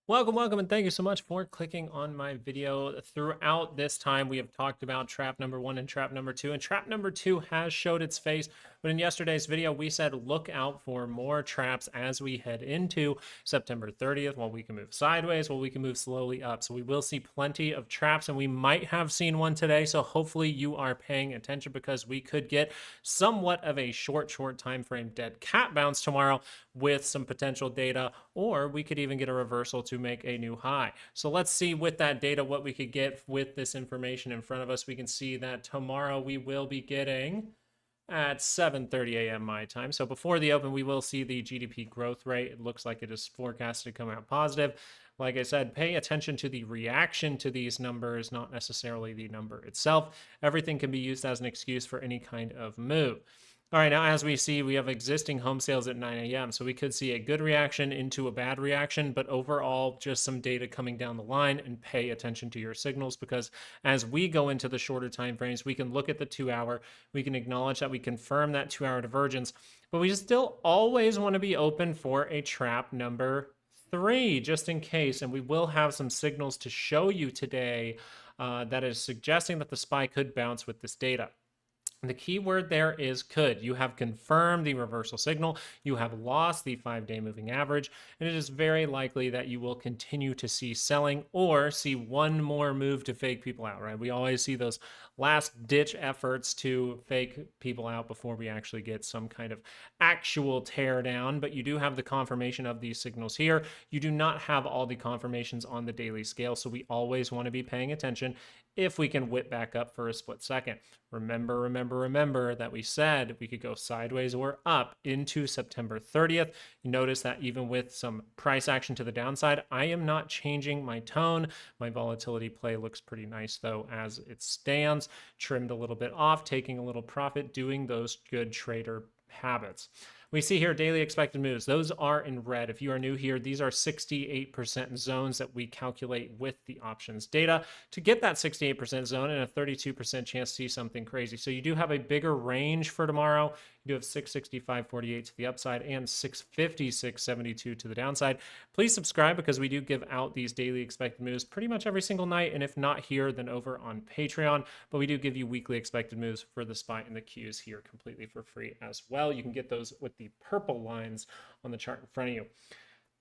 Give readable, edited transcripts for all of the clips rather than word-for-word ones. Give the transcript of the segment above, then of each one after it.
Welcome, and thank you so much for clicking on my video. Throughout this time, we have talked about trap number one and trap number two, and trap number two has showed its face. But in yesterday's video, we said look out for more traps as we head into September 30th, while we can move sideways, while we can move slowly up. So we will see plenty of traps, and we might have seen one today. So hopefully you are paying attention, because we could get somewhat of a short time frame dead cat bounce tomorrow with some potential data, or we could even get a reversal to make a new high. So let's see with that data what we could get with this information in front of us. We can see that tomorrow we will be getting at 7:30 a.m. my time. So before the open, we will see the GDP growth rate. It looks like it is forecasted to come out positive. Like I said, pay attention to the reaction to these numbers, not necessarily the number itself. Everything can be used as an excuse for any kind of move. All right, now as we see, we have existing home sales at 9 a.m. So we could see a good reaction into a bad reaction, but overall, just some data coming down the line. And pay attention to your signals, because as we go into the shorter time frames, we can look at the 2 hour, we can acknowledge that we confirm that 2 hour divergence, but we still always want to be open for a trap number 3, just in case. And we will have some signals to show you today that is suggesting that the SPY could bounce with this data. The key word there is could. You have confirmed the reversal signal. You have lost the 5-day moving average. And it is very likely that you will continue to see selling, or see one more move to fake people out, right? We always see those last ditch efforts to fake people out before we actually get some kind of actual tear down. But you do have the confirmation of these signals here. You do not have all the confirmations on the daily scale. So we always want to be paying attention if we can whip back up for a split second. Remember that we said we could go sideways or up into September 30th. You notice that even with some price action to the downside, I am not changing my tone. My volatility play looks pretty nice though as it stands. Trimmed a little bit off, taking a little profit, doing those good trader habits. We see here daily expected moves. Those are in red. If you are new here, these are 68% zones that we calculate with the options data to get that 68% zone and a 32% chance to see something crazy. So you do have a bigger range for tomorrow. You do have 665.48 to the upside and 656.72 to the downside. Please subscribe, because we do give out these daily expected moves pretty much every single night. And if not here, then over on Patreon. But we do give you weekly expected moves for the SPY and the Qs here completely for free as well. You can get those with the purple lines on the chart in front of you.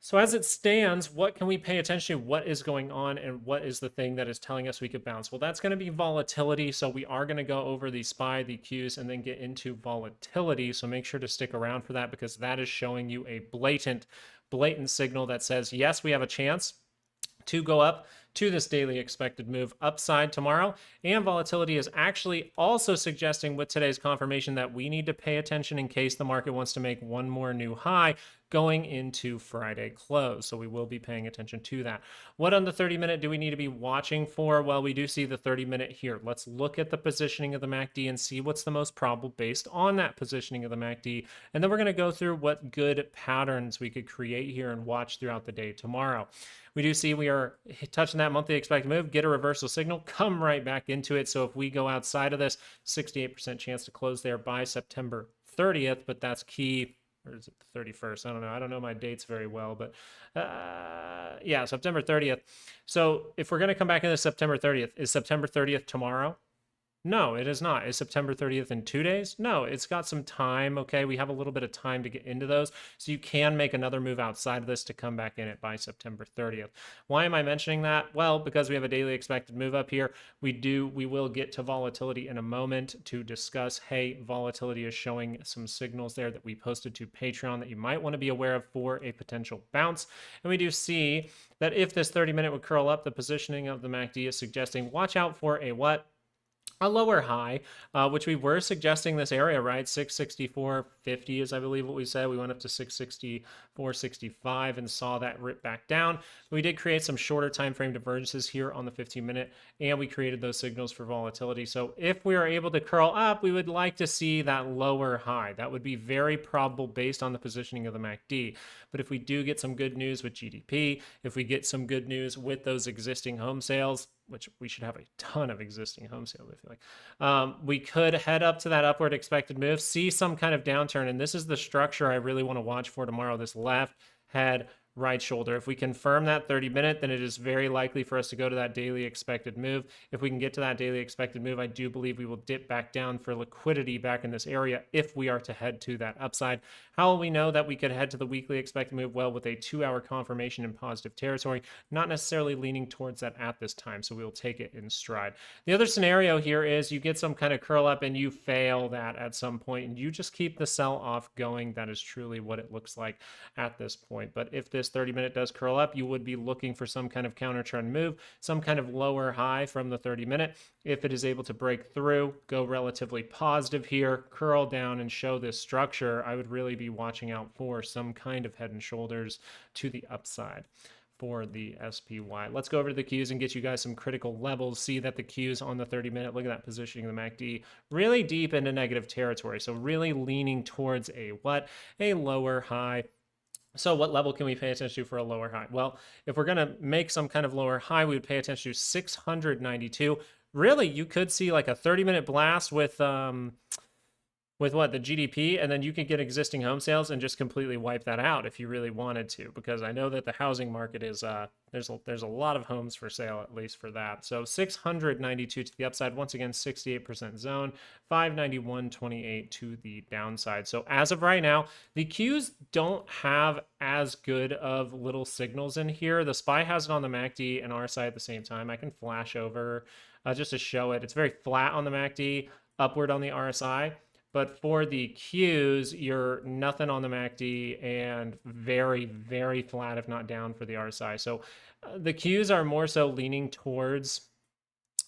So as it stands, what can we pay attention to? What is going on, and what is the thing that is telling us we could bounce? Well, that's going to be volatility. So we are going to go over the SPY, the Qs, and then get into volatility. So make sure to stick around for that, because that is showing you a blatant signal that says, yes, we have a chance to go up to this daily expected move upside tomorrow. And volatility is actually also suggesting with today's confirmation that we need to pay attention in case the market wants to make one more new high going into Friday close. So we will be paying attention to that. What on the 30-minute do we need to be watching for? Well, we do see the 30-minute here. Let's look at the positioning of the MACD and see what's the most probable based on that positioning of the MACD. And then we're going to go through what good patterns we could create here and watch throughout the day tomorrow. We do see we are touching that monthly expected move, get a reversal signal, come right back into it. So if we go outside of this, 68% chance to close there by September 30th, but that's key. Or is it the 31st? I don't know. I don't know my dates very well, but yeah, September 30th. So if we're going to come back into September 30th, is September 30th tomorrow? No, it is not. Is September 30th in 2 days? No, it's got some time. Okay, we have a little bit of time to get into those. So you can make another move outside of this to come back in it by September 30th. Why am I mentioning that? Well, because we have a daily expected move up here. We will get to volatility in a moment to discuss, hey, volatility is showing some signals there that we posted to Patreon that you might want to be aware of for a potential bounce. And we do see that if this 30-minute would curl up, the positioning of the MACD is suggesting watch out for a what? A lower high, which we were suggesting this area, right? 664.50 is, I believe, what we said. We went up to 664.65 and saw that rip back down. We did create some shorter time frame divergences here on the 15-minute, and we created those signals for volatility. So if we are able to curl up, we would like to see that lower high. That would be very probable based on the positioning of the MACD. But if we do get some good news with GDP, if we get some good news with those existing home sales, which we should have a ton of existing home sales, I feel like, we could head up to that upward expected move, see some kind of downturn. And this is the structure I really want to watch for tomorrow. This left head right shoulder. If we confirm that 30-minute, then it is very likely for us to go to that daily expected move. If we can get to that daily expected move, I do believe we will dip back down for liquidity back in this area if we are to head to that upside. How will we know that we could head to the weekly expected move? Well, with a 2-hour confirmation in positive territory, not necessarily leaning towards that at this time, so we will take it in stride. The other scenario here is you get some kind of curl up and you fail that at some point, and you just keep the sell off going. That is truly what it looks like at this point. But if this 30-minute does curl up, you would be looking for some kind of counter trend move, some kind of lower high from the 30-minute. If it is able to break through, go relatively positive here, curl down and show this structure, I would really be watching out for some kind of head and shoulders to the upside for the SPY. Let's go over to the Qs and get you guys some critical levels. See that the Qs on the 30-minute, look at that positioning of the MACD, really deep into negative territory. So really leaning towards a what? A lower high. So what level can we pay attention to for a lower high? Well, if we're going to make some kind of lower high, we would pay attention to 692. Really, you could see like a 30-minute blast with what, the GDP, and then you could get existing home sales and just completely wipe that out if you really wanted to, because I know that the housing market is there's a lot of homes for sale, at least for that. So 692 to the upside, once again 68% zone, 591.28 to the downside. So as of right now, the Qs don't have as good of little signals in here. The SPY has it on the MACD and RSI at the same time. I can flash over just to show it. It's very flat on the MACD, upward on the RSI. But for the Qs, you're nothing on the MACD and very, very flat, if not down, for the RSI. So the Qs are more so leaning towards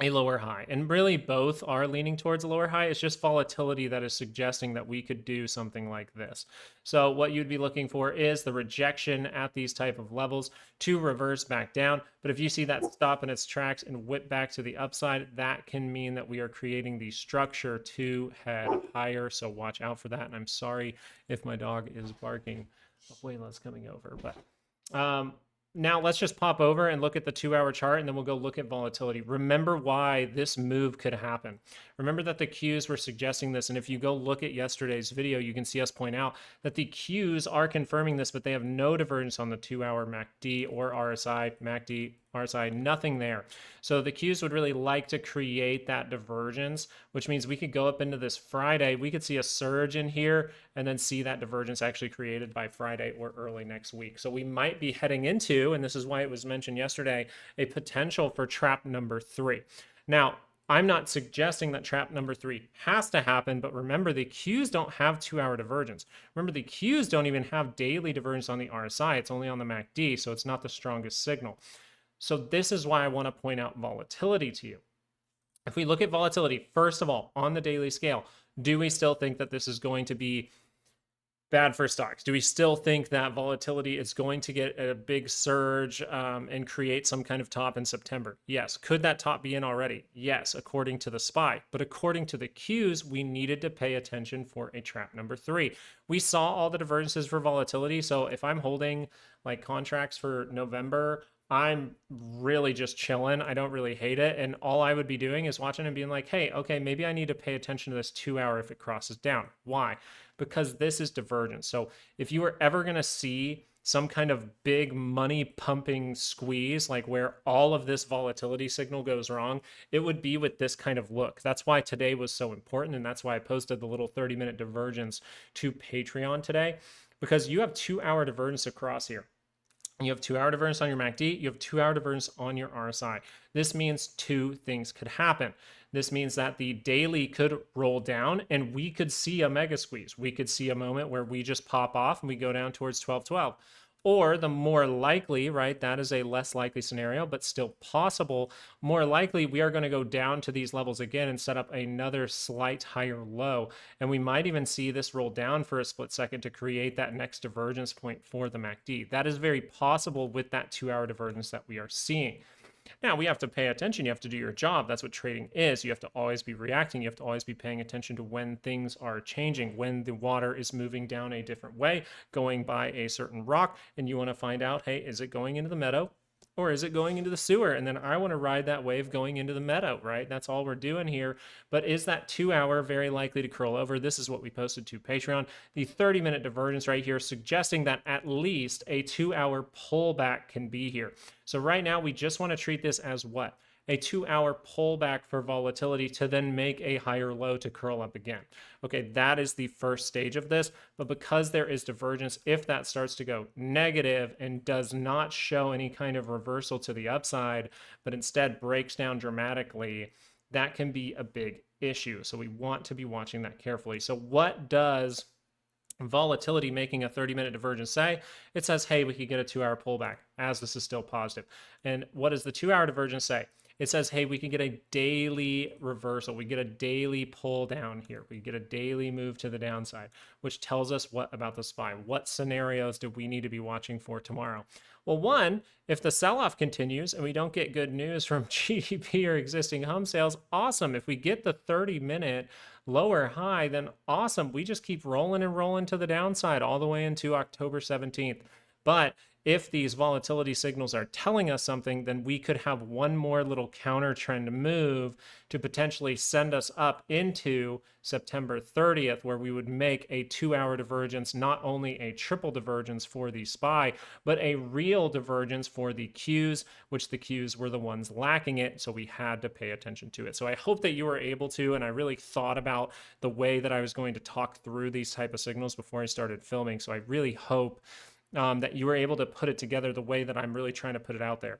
a lower high, and really both are leaning towards a lower high. It's just volatility that is suggesting that we could do something like this. So what you'd be looking for is the rejection at these type of levels to reverse back down. But if you see that stop in its tracks and whip back to the upside, that can mean that we are creating the structure to head higher. So watch out for that. And I'm sorry if my dog is barking. Wayla's coming over, but now let's just pop over and look at the 2-hour chart, and then we'll go look at volatility. Remember why this move could happen. Remember that the Qs were suggesting this, and if you go look at yesterday's video, you can see us point out that the Qs are confirming this, but they have no divergence on the 2-hour MACD or RSI, MACD, RSI, nothing there. So the Qs would really like to create that divergence, which means we could go up into this Friday. We could see a surge in here and then see that divergence actually created by Friday or early next week. So we might be heading into, and this is why it was mentioned yesterday, a potential for trap number 3. Now, I'm not suggesting that trap number 3 has to happen, but remember the Qs don't have 2-hour divergence. Remember the Qs don't even have daily divergence on the RSI. It's only on the MACD, so it's not the strongest signal. So this is why I want to point out volatility to you. If we look at volatility, first of all, on the daily scale, do we still think that this is going to be bad for stocks? Do we still think that volatility is going to get a big surge and create some kind of top in September? Yes. Could that top be in already? Yes, according to the SPY. But according to the Qs, we needed to pay attention for a trap number 3. We saw all the divergences for volatility. So if I'm holding like contracts for November, I'm really just chilling. I don't really hate it. And all I would be doing is watching and being like, hey, okay, maybe I need to pay attention to this 2-hour if it crosses down. Why? Because this is divergence. So if you were ever going to see some kind of big money pumping squeeze, like where all of this volatility signal goes wrong, it would be with this kind of look. That's why today was so important. And that's why I posted the little 30-minute divergence to Patreon today, because you have 2-hour divergence across here. You have 2-hour divergence on your MACD. You have 2-hour divergence on your RSI. This means 2 things could happen. This means that the daily could roll down and we could see a mega squeeze. We could see a moment where we just pop off and we go down towards 1212. Or the more likely, right, that is a less likely scenario, but still possible. More likely, we are going to go down to these levels again and set up another slight higher low. And we might even see this roll down for a split second to create that next divergence point for the MACD. That is very possible with that 2-hour divergence that we are seeing. Now, we have to pay attention. You have to do your job. That's what trading is. You have to always be reacting. You have to always be paying attention to when things are changing, when the water is moving down a different way, going by a certain rock, and you want to find out, hey, is it going into the meadow? or is it going into the sewer? And then I want to ride that wave going into the meadow, right? That's all we're doing here. But is that 2-hour very likely to curl over? This is what we posted to Patreon. The 30-minute divergence right here suggesting that at least a 2-hour pullback can be here. So right now we just want to treat this as what? A 2-hour pullback for volatility to then make a higher low to curl up again. Okay, that is the first stage of this. But because there is divergence, if that starts to go negative and does not show any kind of reversal to the upside, but instead breaks down dramatically, that can be a big issue. So we want to be watching that carefully. So what does volatility making a 30-minute divergence say? It says, hey, we could get a 2-hour pullback as this is still positive. And what does the 2-hour divergence say? It says, hey, we can get a daily reversal. We get a daily pull down here. We get a daily move to the downside, which tells us what about the SPY? What scenarios do we need to be watching for tomorrow? Well, one, if the sell-off continues and we don't get good news from GDP or existing home sales, awesome. If we get the 30-minute lower high, then awesome. We just keep rolling and rolling to the downside all the way into October 17th. But if these volatility signals are telling us something, then we could have one more little counter trend move to potentially send us up into September 30th, where we would make a 2-hour divergence, not only a triple divergence for the SPY, but a real divergence for the Qs, which the Qs were the ones lacking it. So we had to pay attention to it. So I hope that you were able to, and I really thought about the way that I was going to talk through these type of signals before I started filming. So I really hope that you were able to put it together the way that I'm really trying to put it out there.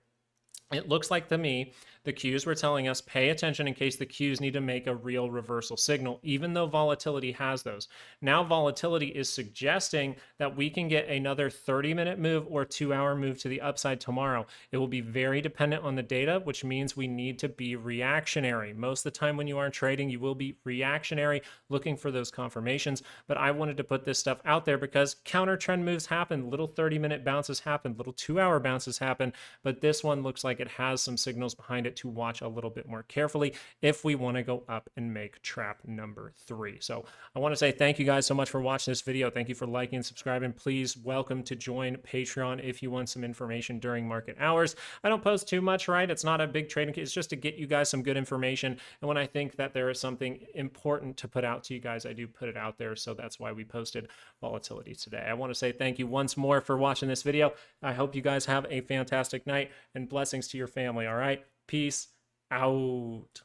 It looks like to me, the Qs were telling us pay attention in case the Qs need to make a real reversal signal, even though volatility has those. Now volatility is suggesting that we can get another 30-minute move or 2-hour move to the upside tomorrow. It will be very dependent on the data, which means we need to be reactionary. Most of the time when you are trading, you will be reactionary, looking for those confirmations. But I wanted to put this stuff out there because counter trend moves happen, little 30-minute bounces happen, little 2-hour bounces happen, but this one looks like it has some signals behind it to watch a little bit more carefully if we want to go up and make trap number 3. So I want to say thank you guys so much for watching this video. Thank you for liking and subscribing. Please welcome to join Patreon if you want some information during market hours. I don't post too much, right? It's not a big trading. It's just to get you guys some good information. And when I think that there is something important to put out to you guys, I do put it out there. So that's why we posted volatility today. I want to say thank you once more for watching this video. I hope you guys have a fantastic night and blessings to your family. All right. Peace out.